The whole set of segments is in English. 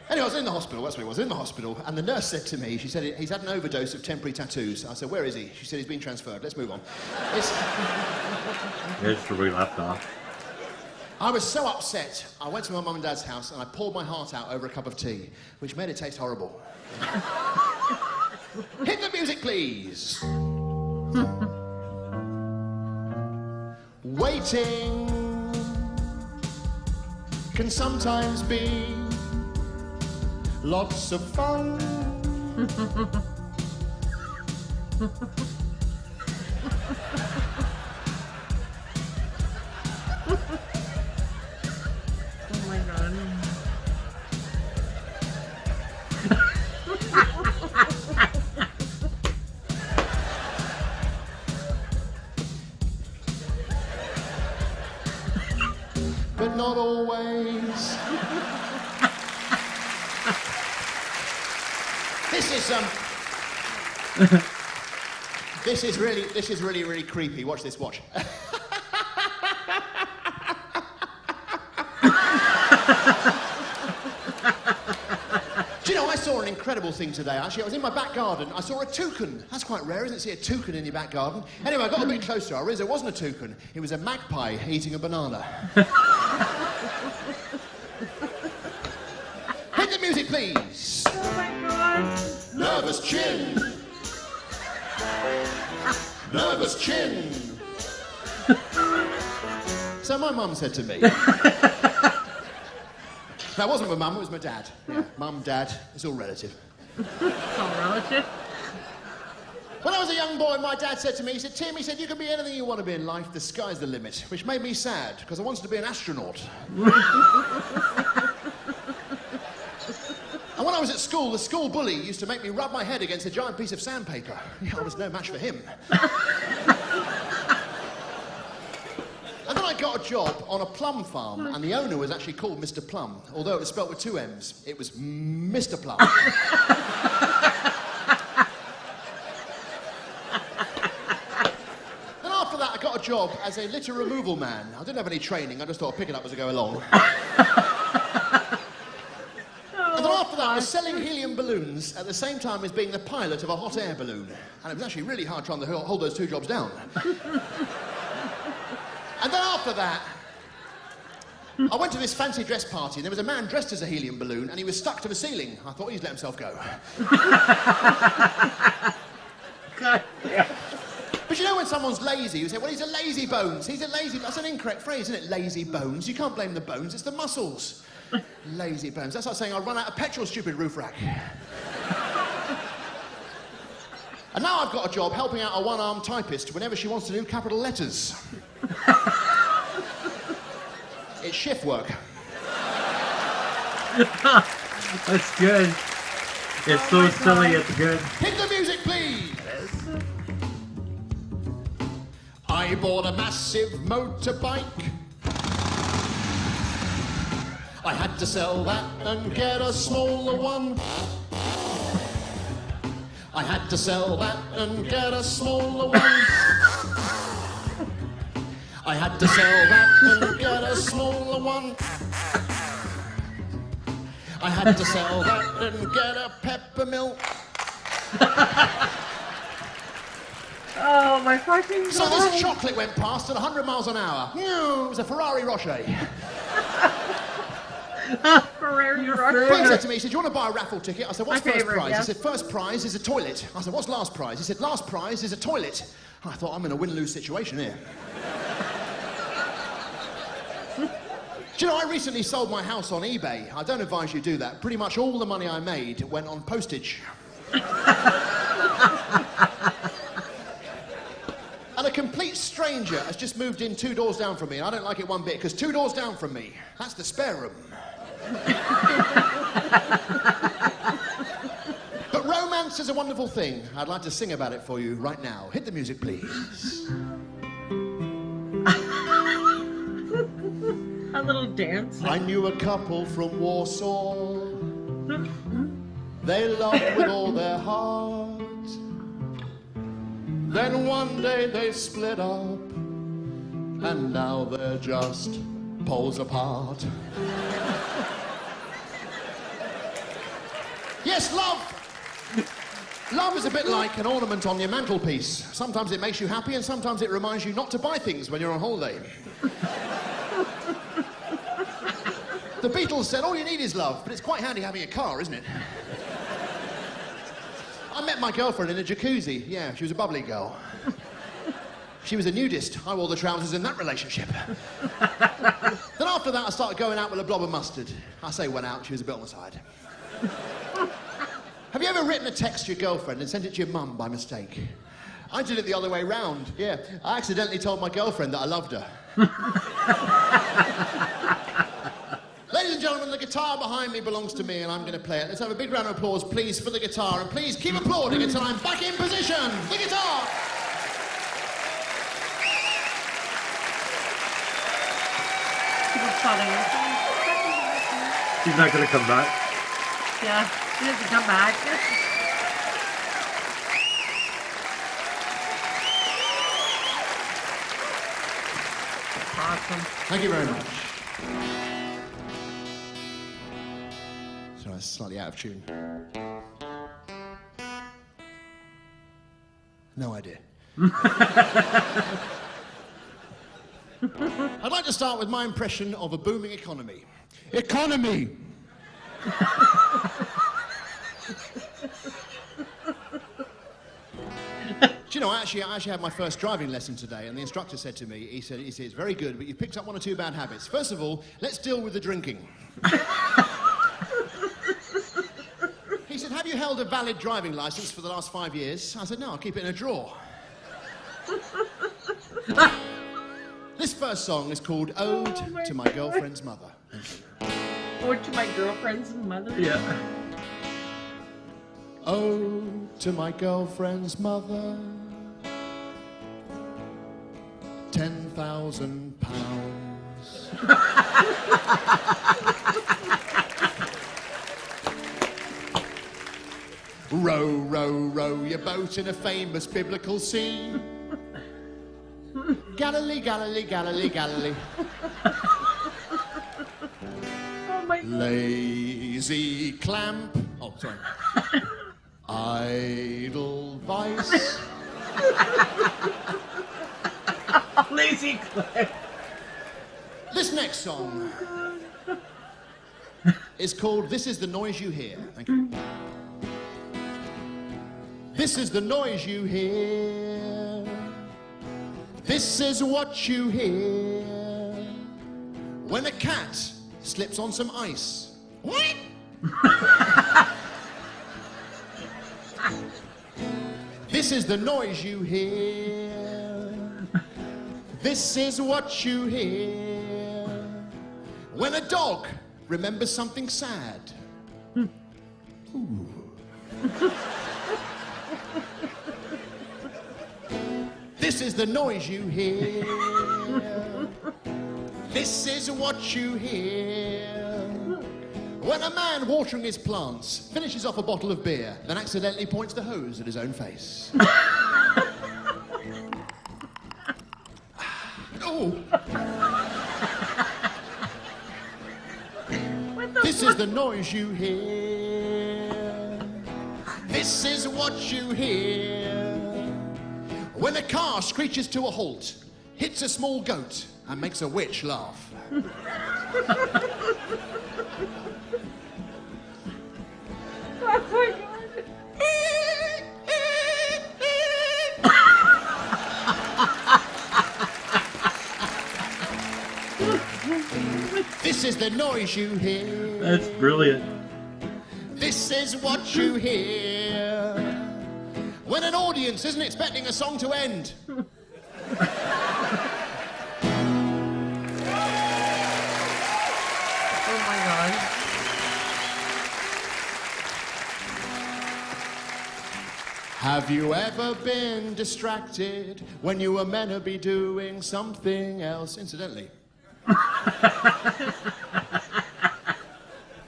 Anyway, I was in the hospital, that's what it was, in the hospital, and the nurse said to me, she said, he's had an overdose of temporary tattoos. I said, where is he? She said, he's been transferred. Let's move on. Here's where we left off. I was so upset, I went to my mum and dad's house and I poured my heart out over a cup of tea, which made it taste horrible. Hit the music, please. Waiting can sometimes be lots of fun. Oh my god. But not always. This is really creepy. Watch this, watch. Do you know, I saw an incredible thing today, actually. I was in my back garden. I saw a toucan. That's quite rare, isn't it? See a toucan in your back garden. Anyway, I got a bit closer. I realised it wasn't a toucan. It was a magpie eating a banana. Hit the music, please. Oh my god. Nervous chin. Nervous chin. So my mum said to me... That wasn't my mum, it was my dad. Yeah, mum, dad, it's all relative. It's all relative. When I was a young boy, my dad said to me, he said, Tim, he said, you can be anything you want to be in life, the sky's the limit, which made me sad, because I wanted to be an astronaut. And when I was at school, the school bully used to make me rub my head against a giant piece of sandpaper. Yeah, I was no match for him. And then I got a job on a plum farm, and the owner was actually called Mr. Plum, although it was spelt with 2 M's. It was Mr. Plum. Then after that, I got a job as a litter removal man. I didn't have any training, I just thought I'd pick it up as I go along. And then after that, I was selling helium balloons at the same time as being the pilot of a hot air balloon. And it was actually really hard trying to hold those 2 jobs down. And then after that, I went to this fancy dress party, and there was a man dressed as a helium balloon, and he was stuck to the ceiling. I thought he'd let himself go. God. Yeah. But you know when someone's lazy, you say, well, he's a lazy bones. He's a lazy... That's an incorrect phrase, isn't it? Lazy bones. You can't blame the bones, it's the muscles. Lazy bones. That's like saying I'll run out of petrol, stupid roof rack. And now I've got a job helping out a one-armed typist whenever she wants to do capital letters. It's shift work. That's good. It's so silly, it's good. Hit the music, please! I bought a massive motorbike. I had to sell that and get a smaller one. I had to sell that and get a smaller one. I had to sell that and get a smaller one. I had to sell that and get a peppermilk. Oh my fucking god. So this chocolate went past at 100 miles an hour. It was a Ferrari Rocher. Ferrari Rocher. He said to me, he said, do you want to buy a raffle ticket? I said, what's My first favourite, prize? yes. He said, first prize is a toilet. I said, what's last prize? He said, last prize is a toilet. I thought, I'm in a win-lose situation here. Do you know, I recently sold my house on eBay. I don't advise you do that. Pretty much all the money I made went on postage. And a complete stranger has just moved in 2 doors down from me, and I don't like it one bit, because 2 doors down from me, that's the spare room. But romance is a wonderful thing. I'd like to sing about it for you right now. Hit the music, please. A little dance. I knew a couple from Warsaw. They loved with all their heart. Then one day they split up, and now they're just poles apart. Yes, love. Love is a bit like an ornament on your mantelpiece. Sometimes it makes you happy and sometimes it reminds you not to buy things when you're on holiday. The Beatles said all you need is love, but it's quite handy having a car, isn't it? I met my girlfriend in a jacuzzi. Yeah, she was a bubbly girl. She was a nudist. I wore the trousers in that relationship. Then after that, I started going out with a blob of mustard. I say went out, she was a bit on the side. Have you ever written a text to your girlfriend and sent it to your mum by mistake? I did it the other way round, yeah. I accidentally told my girlfriend that I loved her. Ladies and gentlemen, the guitar behind me belongs to me and I'm going to play it. Let's have a big round of applause, please, for the guitar. And please keep applauding until I'm back in position. The guitar! She's not going to come back. Yeah, he doesn't come back. Awesome. Thank you very much. Sorry, it's slightly out of tune. No idea. I'd like to start with my impression of a booming economy. Economy! Do you know, I actually had my first driving lesson today, and the instructor said to me, he said, it's very good, but you've picked up one or two bad habits. First of all, let's deal with the drinking. He said, have you held a valid driving license for the last 5 years? I said, no, I'll keep it in a drawer. This first song is called Ode to My Girlfriend's Mother. Ode to my girlfriend's mother? Yeah. Ode to my girlfriend's mother, £10,000. Row, row, row your boat in a famous biblical sea. Galilee, Galilee, Galilee, Galilee. Oh my God. Lazy clamp. Oh, sorry. Idle vice. Lazy clip. This next song is called This Is the Noise You Hear. Thank you. This is the noise you hear. This is what you hear when a cat slips on some ice. What? This is the noise you hear. This is what you hear when a dog remembers something sad. Ooh. This is the noise you hear. This is what you hear when a man watering his plants finishes off a bottle of beer, then accidentally points the hose at his own face. Oh. This is the noise you hear. This is what you hear when a car screeches to a halt, hits a small goat, and makes a witch laugh. Oh my God. This is the noise you hear. That's brilliant. This is what you hear when an audience isn't expecting a song to end. Oh my God. Have you ever been distracted when you were meant to be doing something else? Incidentally,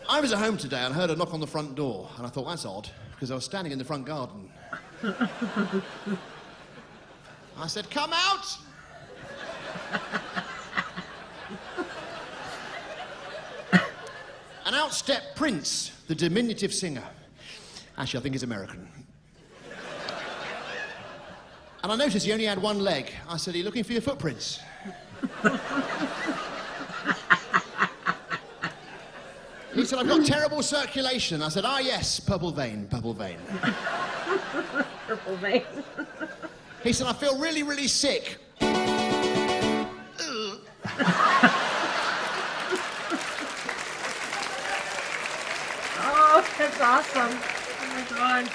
I was at home today and heard a knock on the front door, and I thought, that's odd, because I was standing in the front garden. I said, come out! And out stepped Prince, the diminutive singer. Actually, I think he's American. And I noticed he only had one leg. I said, are you looking for your footprints? He said, I've got terrible circulation. I said, ah, yes, purple vein, purple vein. Purple vein. He said, I feel really, really sick. Oh, that's awesome. Oh my God.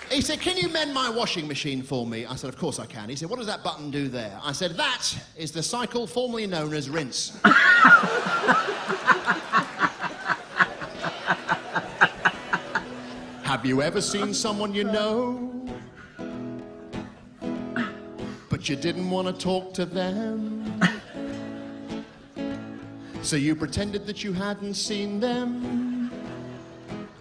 He said, can you mend my washing machine for me? I said, of course I can. He said, what does that button do there? I said, that is the cycle formerly known as rinse. Have you ever seen someone you know, but you didn't want to talk to them? So you pretended that you hadn't seen them?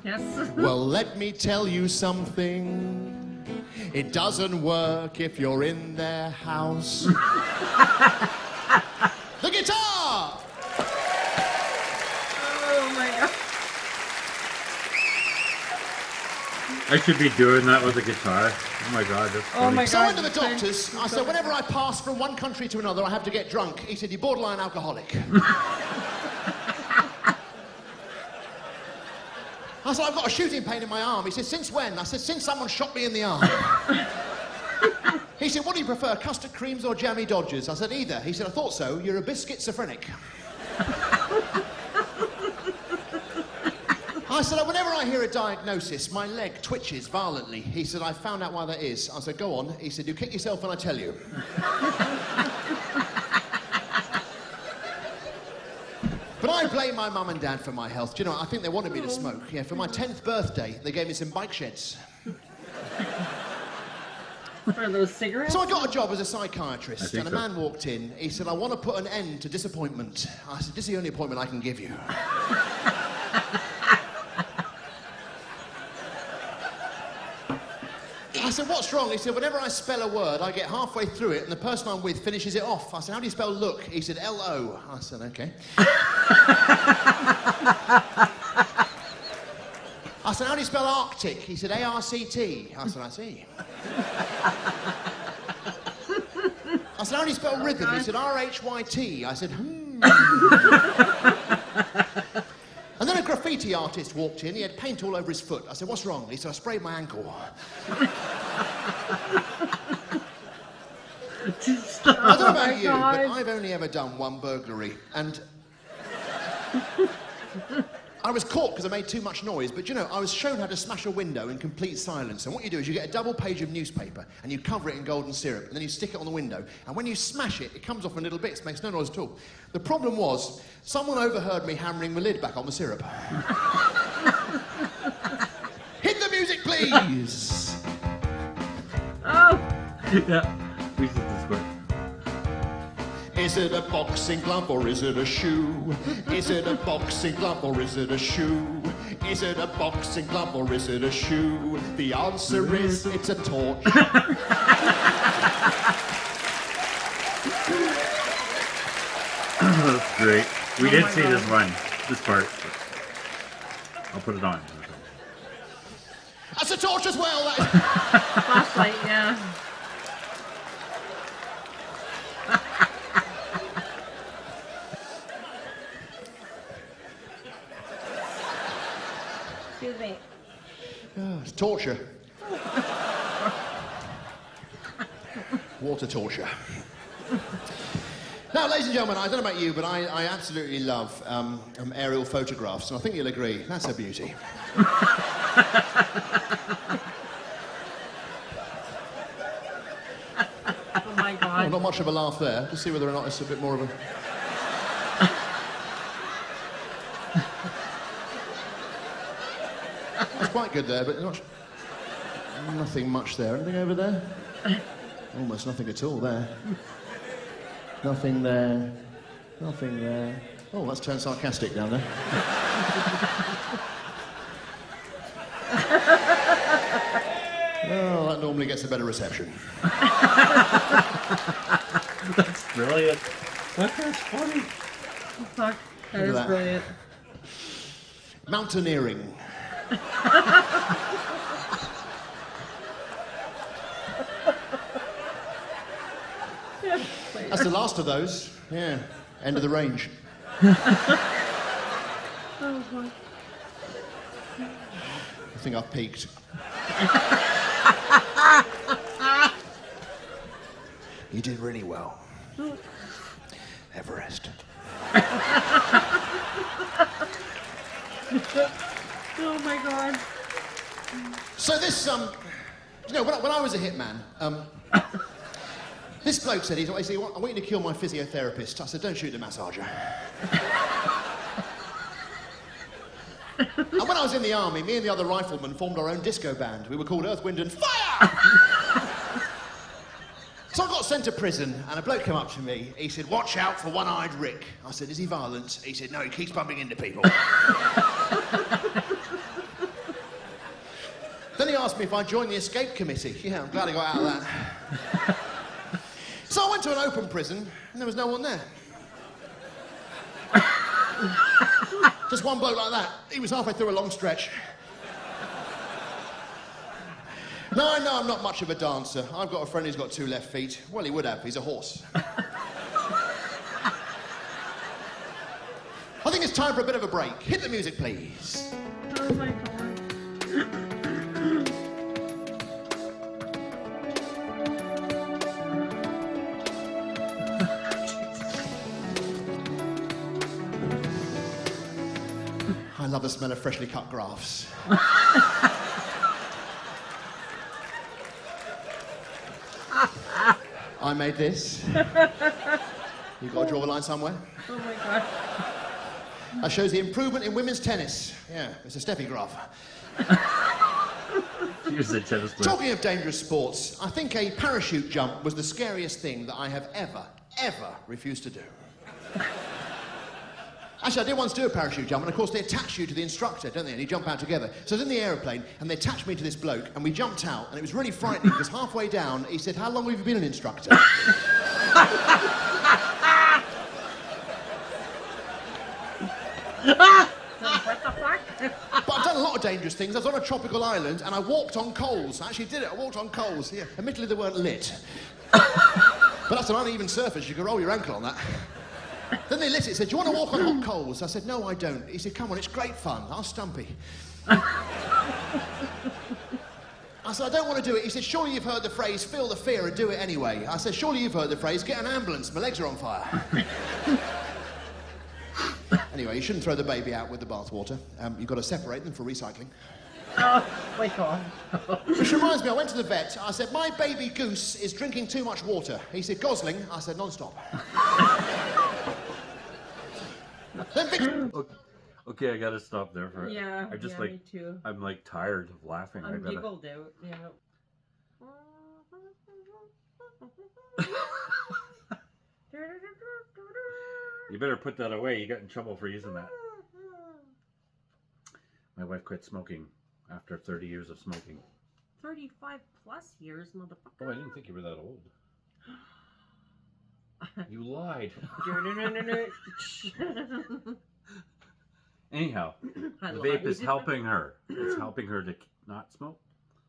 Yes. Well, let me tell you something. It doesn't work if you're in their house. The guitar! Oh my God. I should be doing that with a guitar. Oh my God, that's funny. Oh my So I went to God. the doctors. I said, whenever I pass from one country to another, I have to get drunk. He said, you're borderline alcoholic. I said, I've got a shooting pain in my arm. He said, since when? I said, since someone shot me in the arm. He said, what do you prefer, custard creams or jammy Dodgers? I said, either. He said, I thought so. You're a bit schizophrenic. I said, whenever I hear a diagnosis, my leg twitches violently. He said, I found out why that is. I said, go on. He said, you kick yourself when I tell you. But I blame my mum and dad for my health. Do you know, I think they wanted me to smoke. Yeah, for my 10th birthday, they gave me some bike sheds. For those cigarettes? So I got a job as a psychiatrist, think and a so. man walked in. He said, I want to put an end to disappointment. I said, this is the only appointment I can give you. I said, what's wrong? He said, whenever I spell a word, I get halfway through it, and the person I'm with finishes it off. I said, how do you spell look? He said, L-O. I said, okay. I said, how do you spell Arctic? He said, A-R-C-T. I said, I see. I said, how do you spell rhythm? He said, R-H-Y-T. I said, And then a graffiti artist walked in. He had paint all over his foot. I said, what's wrong? He said, I sprayed my ankle. Stop. I don't know about Oh my you, God. but I've only ever done one burglary, and I was caught because I made too much noise, but you know, I was shown how to smash a window in complete silence, and what you do is you get a double page of newspaper, and you cover it in golden syrup, and then you stick it on the window, and when you smash it, it comes off in little bits, makes no noise at all. The problem was, someone overheard me hammering the lid back on the syrup. Hit the music, please! Oh. Yeah, we should this work. Is it a boxing glove or is it a shoe? Is it a boxing glove or is it a shoe? Is it a boxing glove or is it a shoe? The answer is it's a torch. That's great. We Oh did my see God. this one, this part. I'll put it on. That's a torch as well. That is... Flashlight, yeah. Excuse me. Oh, it's torture. Water torture. Now, ladies and gentlemen, I don't know about you, but I absolutely love aerial photographs, and I think you'll agree, that's a beauty. Oh my Oh, God. not much of a laugh there. Just see whether or not it's a bit more of a... That's quite good there, but not... nothing much there. Anything over there? Almost nothing at all there. Nothing there. Nothing there. Oh, that's turned sarcastic down there. Oh, that normally gets a better reception. That's brilliant. That's funny. Fuck. That Look at is that. brilliant. Mountaineering. That's the last of those. Yeah. End of the range. Oh, boy. I think I've peaked. You did really well. Everest. Oh my God. So this, you know, when I was a hitman, this bloke said, he said, I want you to kill my physiotherapist. I said, don't shoot the massager. And when I was in the army, me and the other riflemen formed our own disco band. We were called Earth, Wind and Fire! So I got sent to prison, and a bloke came up to me. He said, watch out for One-Eyed Rick. I said, is he violent? He said, no, he keeps bumping into people. Then he asked me if I'd join the escape committee. Yeah, I'm glad I got out of that. So I went to an open prison, and there was no one there. Just one bloke like that. He was halfway through a long stretch. Now, I know I'm not much of a dancer. I've got a friend who's got 2 left feet. Well, he would have. He's a horse. I think it's time for a bit of a break. Hit the music, please. Oh my God. I love the smell of freshly cut grass. I made this. You've got to draw the line somewhere. Oh my God. That shows the improvement in women's tennis. Yeah, it's a Steffi graph. Use the tennis player. Talking of dangerous sports, I think a parachute jump was the scariest thing that I have ever refused to do. Actually, I did once do a parachute jump, and of course they attach you to the instructor, don't they? And you jump out together. So I was in the aeroplane, and they attached me to this bloke, and we jumped out, and it was really frightening, because halfway down, he said, how long have you been an instructor? What the fuck? But I've done a lot of dangerous things. I was on a tropical island, and I walked on coals. I actually did it. I walked on coals. Yeah. Admittedly, they weren't lit. But that's an uneven surface. You can roll your ankle on that. Then they lit it. Said, do you want to walk on hot coals? I said, no, I don't. He said, come on, it's great fun. Ask Stumpy. I said, I don't want to do it. He said, surely you've heard the phrase, feel the fear and do it anyway. I said, surely you've heard the phrase, get an ambulance, my legs are on fire. Anyway, you shouldn't throw the baby out with the bathwater. You've got to separate them for recycling. Oh my God. Which reminds me, I went to the vet. I said, my baby goose is drinking too much water. He said, Gosling. I said, non-stop. Then Vic... Okay, I gotta stop there for it. Yeah, I just yeah, like, me too. I'm like tired of laughing. I I'm gotta... giggled out, yeah. You better put that away. You got in trouble for using that. My wife quit smoking after 30 years of smoking. 35 plus years, motherfucker. Oh, I didn't think you were that old. You lied. Anyhow, the vape is helping her. It's helping her to not smoke.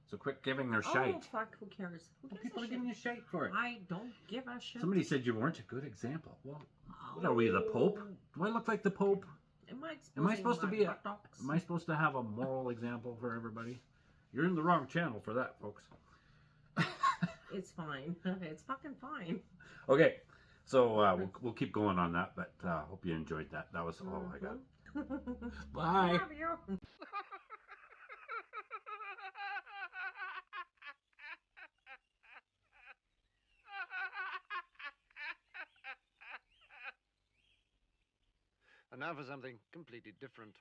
So quit giving her shite. Oh, fuck, who cares? Who gives People a are giving you shit? shite for it. I don't give a shit. Somebody said you weren't a good example. Well, what are we, the Pope? Do I look like the Pope? Am I supposed to be a... buttocks? Am I supposed to have a moral example for everybody? You're in the wrong channel for that, folks. It's fine. It's fucking fine. Okay, so we'll keep going on that, but hope you enjoyed that. That was all I got. Bye. Love you. And now for something completely different.